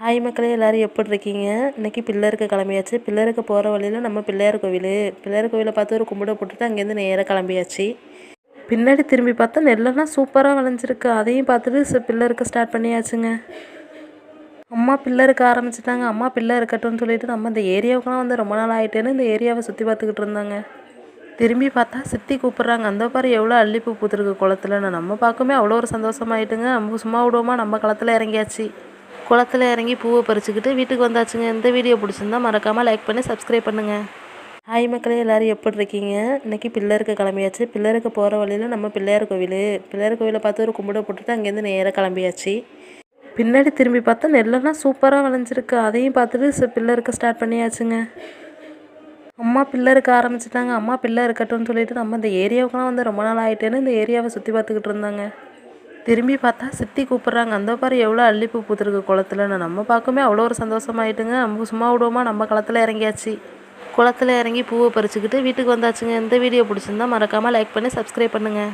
Hi மக்களே, எல்லோரும் எப்படி இருக்கீங்க? இன்றைக்கி பிள்ளையாருக்கு கிளம்பியாச்சு. பிள்ளையாருக்கு போகிற வழியில் நம்ம பிள்ளையார் கோவிலை பார்த்து ஒரு கும்பிட போட்டுட்டு அங்கேருந்து நேராக கிளம்பியாச்சு. பின்னாடி திரும்பி பார்த்தா நெல்லெல்லாம் சூப்பராக விளைஞ்சிருக்கு. அதையும் பார்த்துட்டு பிள்ளையாருக்கு ஸ்டார்ட் பண்ணியாச்சுங்க. அம்மா பிள்ளையாருக்கு ஆரம்பிச்சிட்டாங்க. அம்மா பிள்ளை இருக்கட்டும்னு சொல்லிட்டு நம்ம இந்த ஏரியாவுக்குலாம் வந்து ரொம்ப நாள் ஆகிட்டேன்னு இந்த ஏரியாவை சுற்றி பார்த்துக்கிட்டு இருந்தாங்க. திரும்பி பார்த்தா சித்தி கூப்பிட்றாங்க. அந்த பாரு எவ்வளோ அல்லிப்பூ பூத்துருக்கு குளத்துல. நம்ம பார்க்கவே அவ்வளோ ஒரு சந்தோஷமாயிட்டுங்க. நம்ம சும்மா விடுவோமா, நம்ம களத்தில் இறங்கியாச்சு. குளத்துல இறங்கி பூவை பறிச்சுக்கிட்டு வீட்டுக்கு வந்தாச்சுங்க. இந்த வீடியோ பிடிச்சிருந்தா மறக்காமல் லைக் பண்ணி சப்ஸ்கிரைப் பண்ணுங்கள். ஹாய் மக்களே, எல்லோரும் எப்படி இருக்கீங்க? இன்றைக்கி பிள்ளையாருக்கு கிளம்பியாச்சு. பிள்ளையாருக்கு போகிற வழியில் நம்ம பிள்ளையார் கோவிலை பார்த்து ஒரு கும்பிட போட்டுட்டு அங்கேருந்து நேராக கிளம்பியாச்சு. பின்னாடி திரும்பி பார்த்தா நெல்லெல்லாம் சூப்பராக விளைஞ்சிருக்கு. அதையும் பார்த்துட்டு பிள்ளையாருக்கு ஸ்டார்ட் பண்ணியாச்சுங்க. அம்மா பிள்ளையாருக்கு ஆரம்பிச்சிட்டாங்க. அம்மா பிள்ளை இருக்கட்டும்னு சொல்லிட்டு நம்ம இந்த ஏரியாவுக்குலாம் வந்து ரொம்ப நாள் ஆகிட்டேன்னு இந்த ஏரியாவை சுற்றி பார்த்துக்கிட்டு இருந்தாங்க. திரும்பி பார்த்தா சித்தி கூப்பிட்றாங்க. அந்த பாரு எவ்வளோ அல்லிப்பூ பூத்துருக்கு குளத்துல. நம்ம பார்க்கவே அவ்வளோ ஒரு சந்தோஷமாயிட்டுங்க. நம்ம சும்மா விடுவோமா, நம்ம களத்தில் இறங்கியாச்சு. குளத்துல இறங்கி பூவை பறிச்சுக்கிட்டு வீட்டுக்கு வந்தாச்சுங்க. இந்த வீடியோ பிடிச்சிருந்தா மறக்காமல் லைக் பண்ணி சப்ஸ்கிரைப் பண்ணுங்கள்.